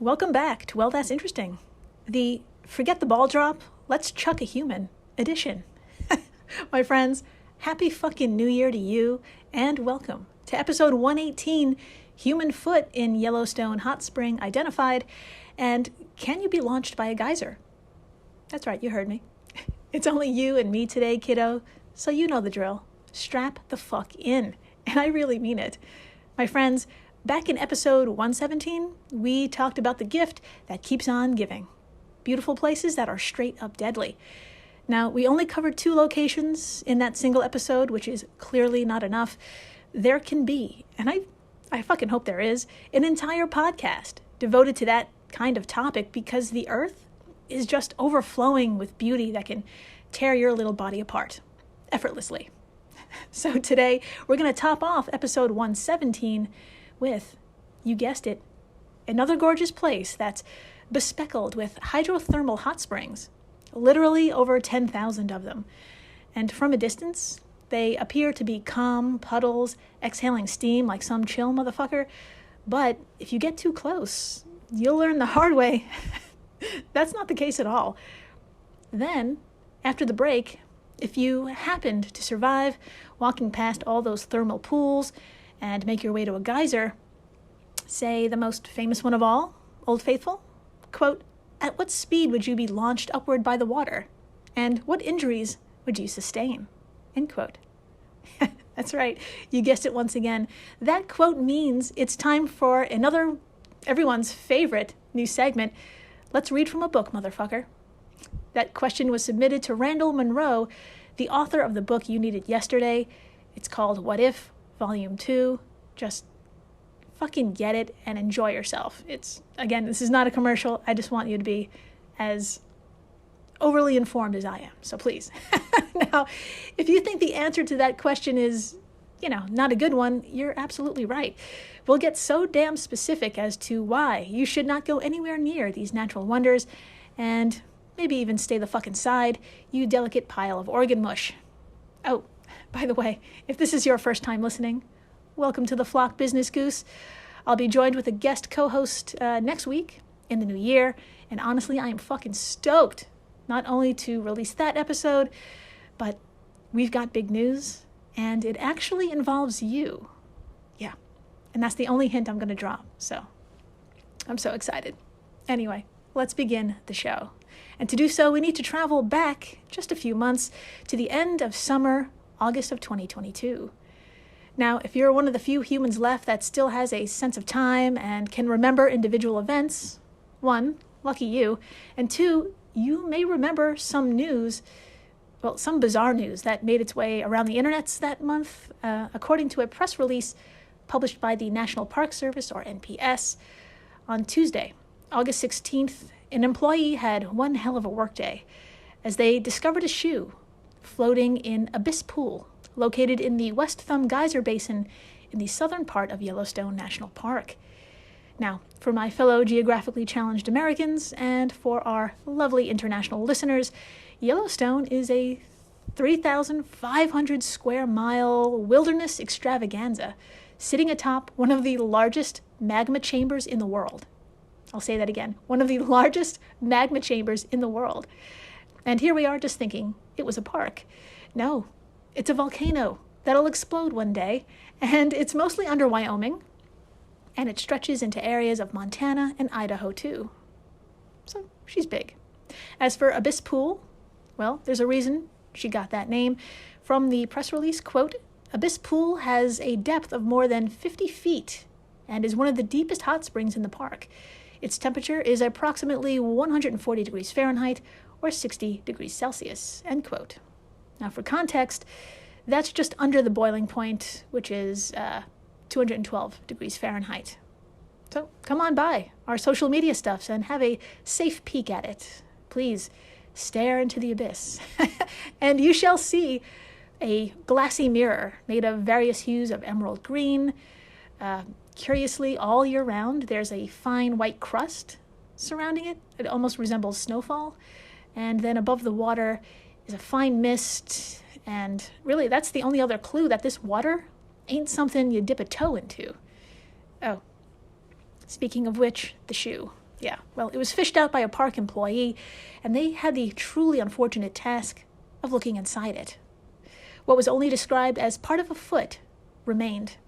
Welcome back to Well, That's Interesting, the Forget the Ball Drop, Let's Chuck a Human edition. My friends, happy fucking New Year to you, and welcome to episode 118, Human Foot in Yellowstone Hot Spring Identified, and Can You Be Launched by a Geyser? That's right, you heard me. It's only you and me today, kiddo, so you know the drill. Strap the fuck in, and I really mean it. My friends, back in episode 117, we talked about the gift that keeps on giving. Beautiful places that are straight up deadly. Now, we only covered 2 locations in that single episode, which is clearly not enough. There can be, and I fucking hope there is, an entire podcast devoted to that kind of topic because the earth is just overflowing with beauty that can tear your little body apart effortlessly. So today, we're going to top off episode 117 with, you guessed it, another gorgeous place that's bespeckled with hydrothermal hot springs, literally over 10,000 of them. And from a distance, they appear to be calm puddles exhaling steam like some chill motherfucker. But if you get too close, you'll learn the hard way. That's not the case at all. Then, after the break, if you happened to survive walking past all those thermal pools and make your way to a geyser, say the most famous one of all, Old Faithful, quote, at what speed would you be launched upward by the water? And what injuries would you sustain? End quote. That's right, you guessed it once again. That quote means it's time for another, everyone's favorite new segment. Let's read from a book, motherfucker. That question was submitted to Randall Monroe, the author of the book you needed yesterday. It's called What If, Volume 2. Just fucking get it and enjoy yourself. Again, this is not a commercial. I just want you to be as overly informed as I am. So please. Now, if you think the answer to that question is, not a good one, you're absolutely right. We'll get so damn specific as to why you should not go anywhere near these natural wonders and maybe even stay the fuck inside, you delicate pile of organ mush. Oh, by the way, if this is your first time listening, welcome to the flock, Business Goose. I'll be joined with a guest co-host next week in the new year, and honestly, I am fucking stoked not only to release that episode, but we've got big news, and it actually involves you. Yeah, and that's the only hint I'm going to drop, so I'm so excited. Anyway, let's begin the show. And to do so, we need to travel back just a few months to the end of summer, August of 2022. Now, if you're one of the few humans left that still has a sense of time and can remember individual events, 1, lucky you, and 2, you may remember some bizarre news that made its way around the internets that month, according to a press release published by the National Park Service, or NPS, on Tuesday, August 16th. An employee had one hell of a workday as they discovered a shoe floating in Abyss Pool, located in the West Thumb Geyser Basin in the southern part of Yellowstone National Park. Now, for my fellow geographically challenged Americans and for our lovely international listeners, Yellowstone is a 3,500 square mile wilderness extravaganza sitting atop one of the largest magma chambers in the world. I'll say that again, one of the largest magma chambers in the world. And here we are just thinking it was a park. No, it's a volcano that'll explode one day, and it's mostly under Wyoming, and it stretches into areas of Montana and Idaho too. So she's big. As for Abyss Pool, well, there's a reason she got that name. From the press release, quote, Abyss Pool has a depth of more than 50 feet and is one of the deepest hot springs in the park. Its temperature is approximately 140 degrees Fahrenheit or 60 degrees Celsius, end quote. Now, for context, that's just under the boiling point, which is 212 degrees Fahrenheit. So come on by our social media stuffs and have a safe peek at it. Please stare into the abyss, and you shall see a glassy mirror made of various hues of emerald green. Curiously, all year round, there's a fine white crust surrounding it. It almost resembles snowfall. And then above the water is a fine mist. And really, that's the only other clue that this water ain't something you dip a toe into. Oh, speaking of which, the shoe. Yeah, well, it was fished out by a park employee, and they had the truly unfortunate task of looking inside it. What was only described as part of a foot remained.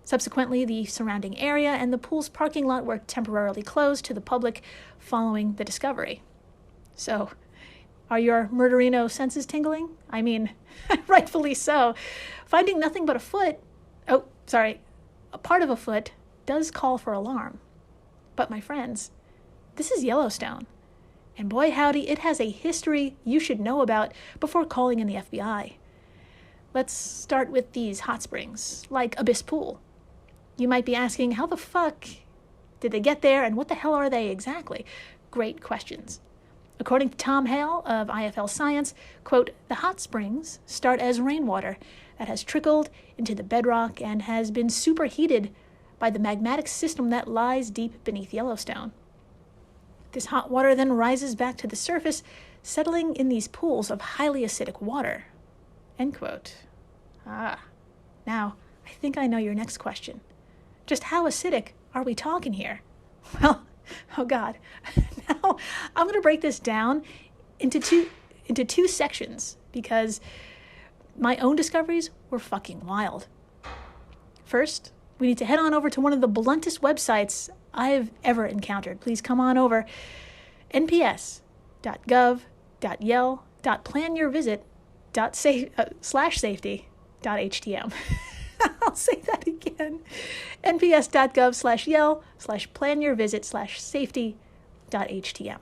Subsequently, the surrounding area and the pool's parking lot were temporarily closed to the public following the discovery. So, are your murderino senses tingling? I mean, rightfully so. Finding nothing but a part of a foot does call for alarm. But my friends, this is Yellowstone. And boy howdy, it has a history you should know about before calling in the FBI. Let's start with these hot springs, like Abyss Pool. You might be asking, how the fuck did they get there and what the hell are they exactly? Great questions. According to Tom Hale of IFL Science, quote, the hot springs start as rainwater that has trickled into the bedrock and has been superheated by the magmatic system that lies deep beneath Yellowstone. This hot water then rises back to the surface, settling in these pools of highly acidic water. End quote. Now, I think I know your next question. Just how acidic are we talking here? Well, oh God. Now, I'm going to break this down into two sections because my own discoveries were fucking wild. First, we need to head on over to one of the bluntest websites I've ever encountered. Please come on over. nps.gov.yell.planyourvisit.safety.htm. I'll say that again. nps.gov/yell/planyourvisit/safety.htm.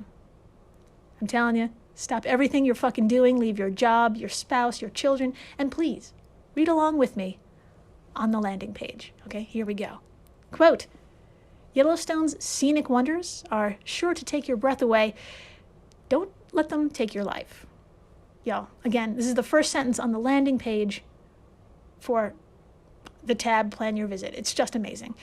I'm telling you, stop everything you're fucking doing, leave your job, your spouse, your children, and please, read along with me on the landing page. Okay, here we go. Quote, Yellowstone's scenic wonders are sure to take your breath away. Don't let them take your life. Y'all, again, this is the first sentence on the landing page for the tab Plan Your Visit. It's just amazing.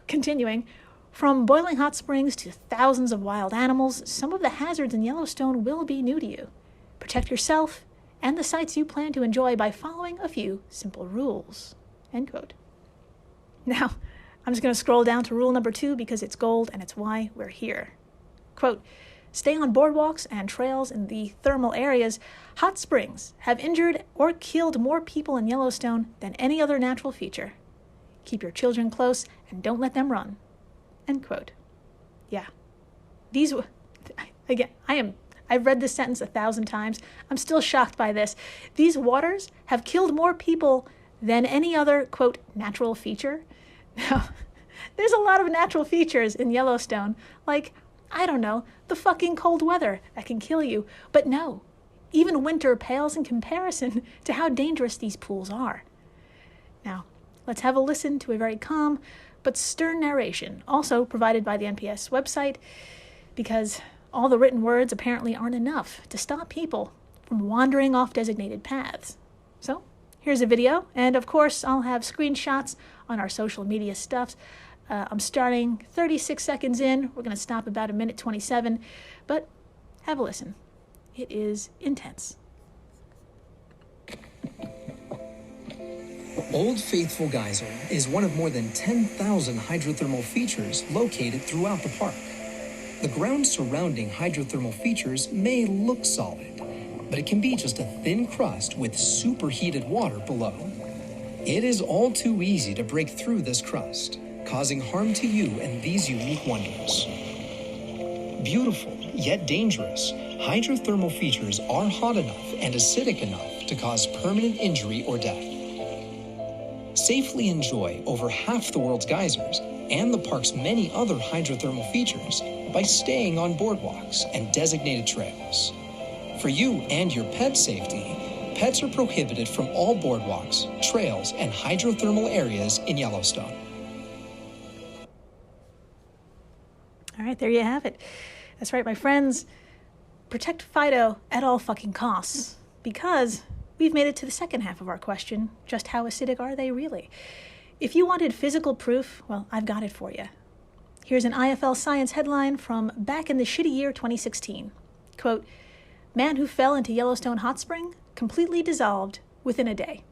Continuing, from boiling hot springs to thousands of wild animals, some of the hazards in Yellowstone will be new to you. Protect yourself and the sights you plan to enjoy by following a few simple rules. End quote. Now, I'm just going to scroll down to rule number 2 because it's gold and it's why we're here. Quote, stay on boardwalks and trails in the thermal areas. Hot springs have injured or killed more people in Yellowstone than any other natural feature. Keep your children close and don't let them run. End quote. Yeah. I've read this sentence 1,000 times. I'm still shocked by this. These waters have killed more people than any other, quote, natural feature. Now, there's a lot of natural features in Yellowstone, like, I don't know, the fucking cold weather that can kill you. But no, even winter pales in comparison to how dangerous these pools are. Now, let's have a listen to a very calm but stern narration, also provided by the NPS website, because all the written words apparently aren't enough to stop people from wandering off designated paths. So, here's a video, and of course, I'll have screenshots on our social media stuffs. I'm starting 36 seconds in. We're going to stop about 1:27, but have a listen. It is intense. Old Faithful Geyser is one of more than 10,000 hydrothermal features located throughout the park. The ground surrounding hydrothermal features may look solid, but it can be just a thin crust with superheated water below. It is all too easy to break through this crust, causing harm to you and these unique wonders. Beautiful, yet dangerous, hydrothermal features are hot enough and acidic enough to cause permanent injury or death. Safely enjoy over half the world's geysers and the park's many other hydrothermal features by staying on boardwalks and designated trails. For you and your pet's safety, pets are prohibited from all boardwalks, trails, and hydrothermal areas in Yellowstone. All right, there you have it. That's right, my friends. Protect Fido at all fucking costs, because we've made it to the second half of our question. Just how acidic are they really? If you wanted physical proof, well, I've got it for you. Here's an IFL Science headline from back in the shitty year 2016. Quote, man who fell into Yellowstone hot spring completely dissolved within a day.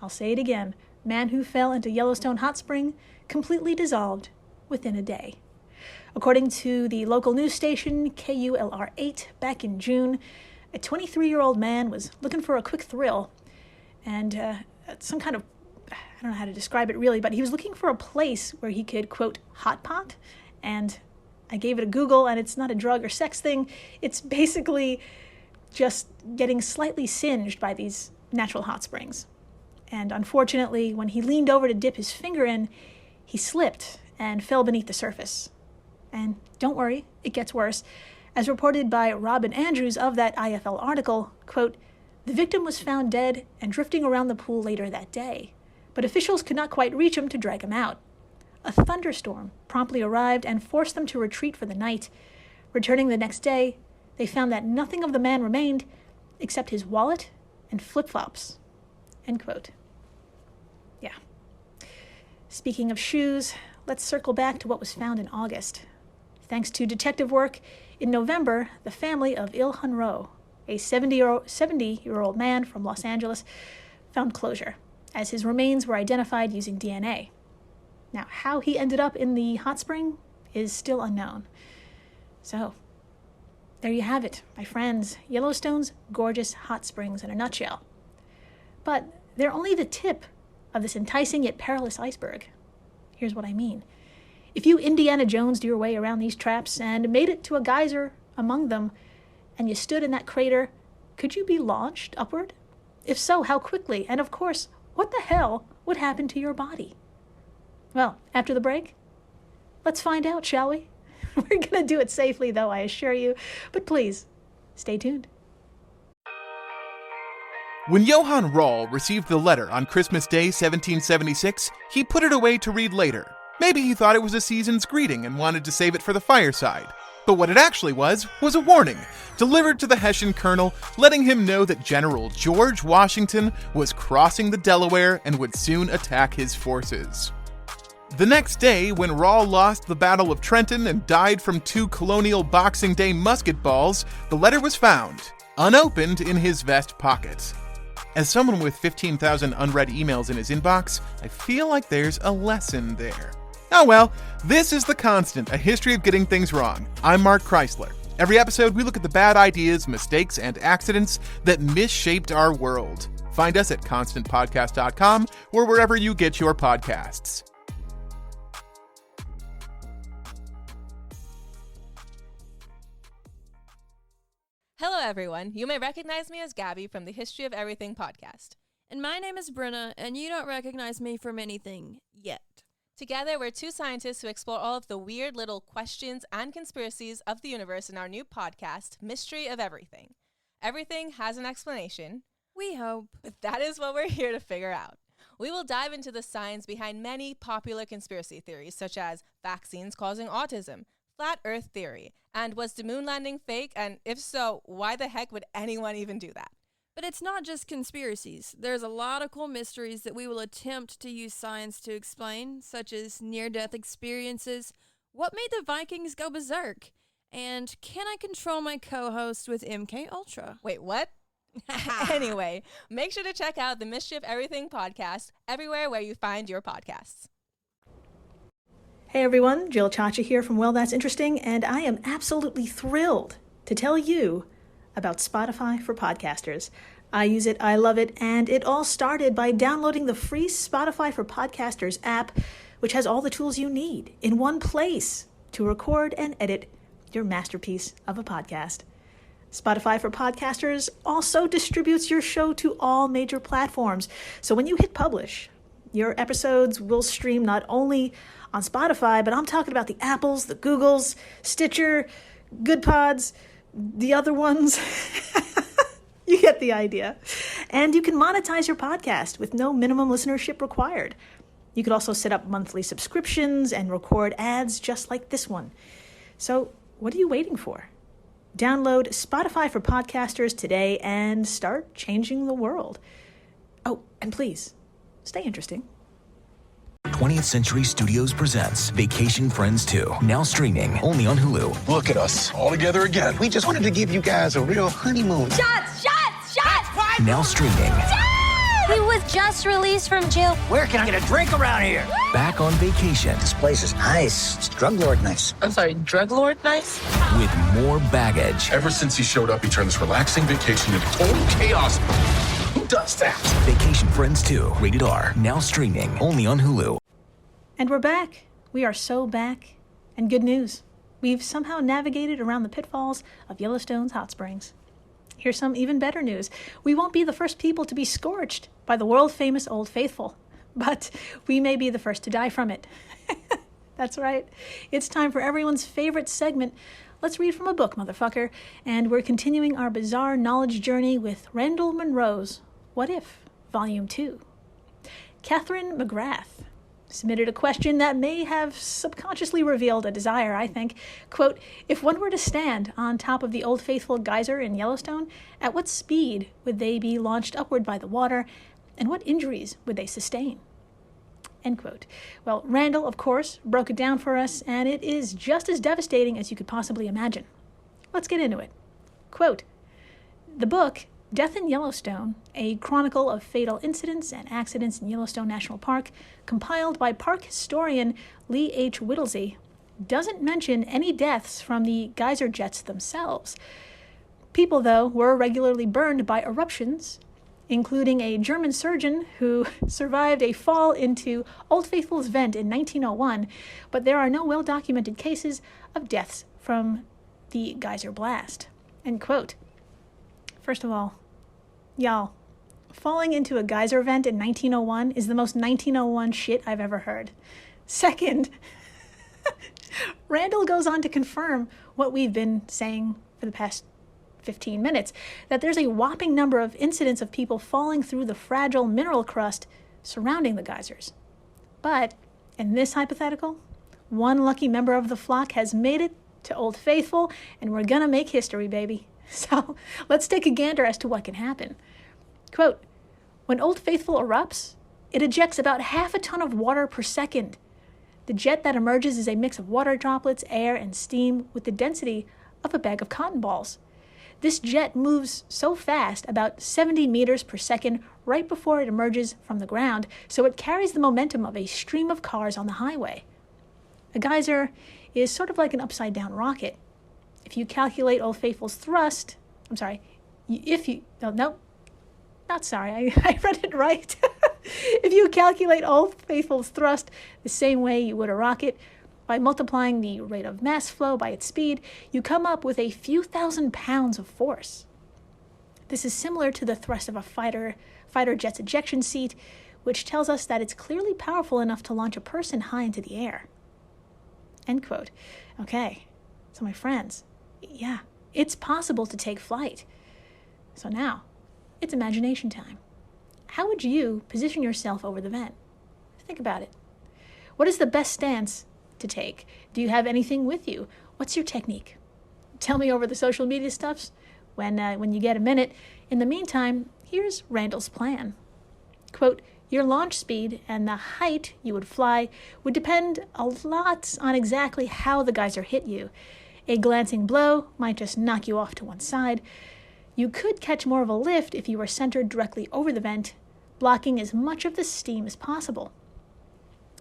I'll say it again. Man who fell into Yellowstone hot spring completely dissolved within a day. According to the local news station KULR8, back in June, a 23-year-old man was looking for a quick thrill and some kind of, I don't know how to describe it really, but he was looking for a place where he could, quote, hot pot. And I gave it a Google, and it's not a drug or sex thing. It's basically just getting slightly singed by these natural hot springs. And unfortunately, when he leaned over to dip his finger in, he slipped and fell beneath the surface. And don't worry, it gets worse. As reported by Robin Andrews of that IFL article, quote, the victim was found dead and drifting around the pool later that day, but officials could not quite reach him to drag him out. A thunderstorm promptly arrived and forced them to retreat for the night. Returning the next day, they found that nothing of the man remained except his wallet and flip-flops. End quote. Yeah. Speaking of shoes, let's circle back to what was found in August. Thanks to detective work, in November, the family of Il-hun Ro, a 70-year-old man from Los Angeles, found closure, as his remains were identified using DNA. Now, how he ended up in the hot spring is still unknown. So, there you have it, my friends, Yellowstone's gorgeous hot springs in a nutshell. But they're only the tip of this enticing yet perilous iceberg. Here's what I mean. If you Indiana Jones'd your way around these traps and made it to a geyser among them, and you stood in that crater, could you be launched upward? If so, how quickly? And of course, what the hell would happen to your body? Well, after the break, let's find out, shall we? We're going to do it safely, though, I assure you. But please, stay tuned. When Johann Rall received the letter on Christmas Day 1776, he put it away to read later. Maybe he thought it was a season's greeting and wanted to save it for the fireside. But what it actually was a warning, delivered to the Hessian colonel, letting him know that General George Washington was crossing the Delaware and would soon attack his forces. The next day, when Rall lost the Battle of Trenton and died from 2 colonial Boxing Day musket balls, the letter was found, unopened, in his vest pocket. As someone with 15,000 unread emails in his inbox, I feel like there's a lesson there. Oh well, this is The Constant, a history of getting things wrong. I'm Mark Chrysler. Every episode, we look at the bad ideas, mistakes, and accidents that misshaped our world. Find us at constantpodcast.com or wherever you get your podcasts. Hello everyone, you may recognize me as Gabby from the History of Everything podcast. And my name is Brenna, and you don't recognize me from anything yet. Together, we're 2 scientists who explore all of the weird little questions and conspiracies of the universe in our new podcast, Mystery of Everything. Everything has an explanation. We hope. But that is what we're here to figure out. We will dive into the science behind many popular conspiracy theories, such as vaccines causing autism, flat earth theory, and was the moon landing fake? And if so, why the heck would anyone even do that? But it's not just conspiracies. There's a lot of cool mysteries that we will attempt to use science to explain, such as near-death experiences, what made the Vikings go berserk, and can I control my co-host with MK Ultra? Wait, what? Anyway, make sure to check out the Mystery of Everything podcast everywhere where you find your podcasts. Hey everyone, Jill Chacha here from Well, That's Interesting, and I am absolutely thrilled to tell you about Spotify for podcasters. I use it, I love it, and it all started by downloading the free Spotify for Podcasters app, which has all the tools you need in one place to record and edit your masterpiece of a podcast. Spotify for Podcasters also distributes your show to all major platforms, so when you hit publish, your episodes will stream not only on Spotify, but I'm talking about the Apples, the Googles, Stitcher, Good Pods, the other ones. You get the idea. And you can monetize your podcast with no minimum listenership required. You could also set up monthly subscriptions and record ads just like this one. So what are you waiting for? Download Spotify for Podcasters today and start changing the world. Oh, and please, stay interesting. 20th Century Studios presents Vacation Friends 2, now streaming only on Hulu. Look at us, all together again. We just wanted to give you guys a real honeymoon. Shots! Now streaming. He was just released from jail. Where can I get a drink around here? Back on vacation This place is nice. It's drug lord nice. I'm sorry, drug lord nice? with more baggage. Ever since he showed up, he turned this relaxing vacation into total chaos. Who does that? Vacation Friends 2, rated R, now streaming only on Hulu. And we're back. We are so back. And good news. We've somehow navigated around the pitfalls of Yellowstone's hot springs. Here's some even better news. We won't be the first people to be scorched by the world-famous Old Faithful, but we may be the first to die from it. That's right. It's time for everyone's favorite segment. Let's read from a book, motherfucker. And we're continuing our bizarre knowledge journey with Randall Munroe's What If? Volume 2. Catherine McGrath submitted a question that may have subconsciously revealed a desire, I think. Quote, if one were to stand on top of the Old Faithful geyser in Yellowstone, at what speed would they be launched upward by the water, and what injuries would they sustain? End quote. Well, Randall, of course, broke it down for us, and it is just as devastating as you could possibly imagine. Let's get into it. Quote, the book, Death in Yellowstone, a chronicle of fatal incidents and accidents in Yellowstone National Park, compiled by park historian Lee H. Whittlesey, doesn't mention any deaths from the geyser jets themselves. People, though, were regularly burned by eruptions, including a German surgeon who survived a fall into Old Faithful's vent in 1901, but there are no well-documented cases of deaths from the geyser blast. End quote. First of all, y'all, falling into a geyser vent in 1901 is the most 1901 shit I've ever heard. Second, Randall goes on to confirm what we've been saying for the past 15 minutes, that there's a whopping number of incidents of people falling through the fragile mineral crust surrounding the geysers. But in this hypothetical, one lucky member of the flock has made it to Old Faithful, and we're gonna make history, baby. So let's take a gander as to what can happen. Quote, when Old Faithful erupts, it ejects about half a ton of water per second. The jet that emerges is a mix of water droplets, air, and steam with the density of a bag of cotton balls. This jet moves so fast, about 70 meters per second, right before it emerges from the ground, so it carries the momentum of a stream of cars on the highway. A geyser is sort of like an upside-down rocket. If you calculate Old Faithful's thrust, I read it right. If you calculate Old Faithful's thrust the same way you would a rocket, by multiplying the rate of mass flow by its speed, you come up with a few thousand pounds of force. This is similar to the thrust of a fighter jet's ejection seat, which tells us that it's clearly powerful enough to launch a person high into the air. End quote. Okay, so my friends, yeah, it's possible to take flight. So now, it's imagination time. How would you position yourself over the vent? Think about it. What is the best stance to take? Do you have anything with you? What's your technique? Tell me over the social media stuffs when you get a minute. In the meantime, here's Randall's plan. Quote, your launch speed and the height you would fly would depend a lot on exactly how the geyser hit you. A glancing blow might just knock you off to one side. You could catch more of a lift if you were centered directly over the vent, blocking as much of the steam as possible.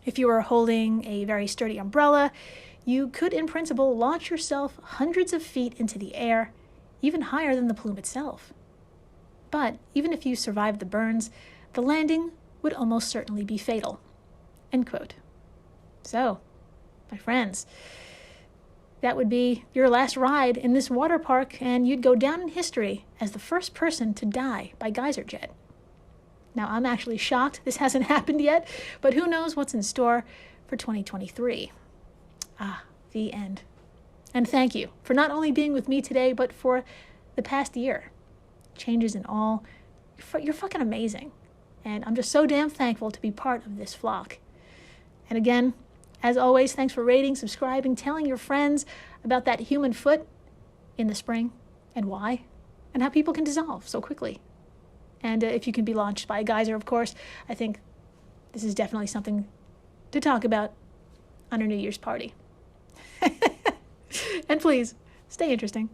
If you were holding a very sturdy umbrella, you could in principle launch yourself hundreds of feet into the air, even higher than the plume itself. But even if you survived the burns, the landing would almost certainly be fatal. End quote. So, my friends, that would be your last ride in this water park, and you'd go down in history as the first person to die by geyser jet. Now, I'm actually shocked this hasn't happened yet, but who knows what's in store for 2023. The end. And thank you for not only being with me today, but for the past year. Changes in all. You're fucking amazing. And I'm just so damn thankful to be part of this flock. And again, as always, thanks for rating, subscribing, telling your friends about that human foot in the spring and why, and how people can dissolve so quickly. And if you can be launched by a geyser, of course, I think this is definitely something to talk about on our New Year's party. And please, stay interesting.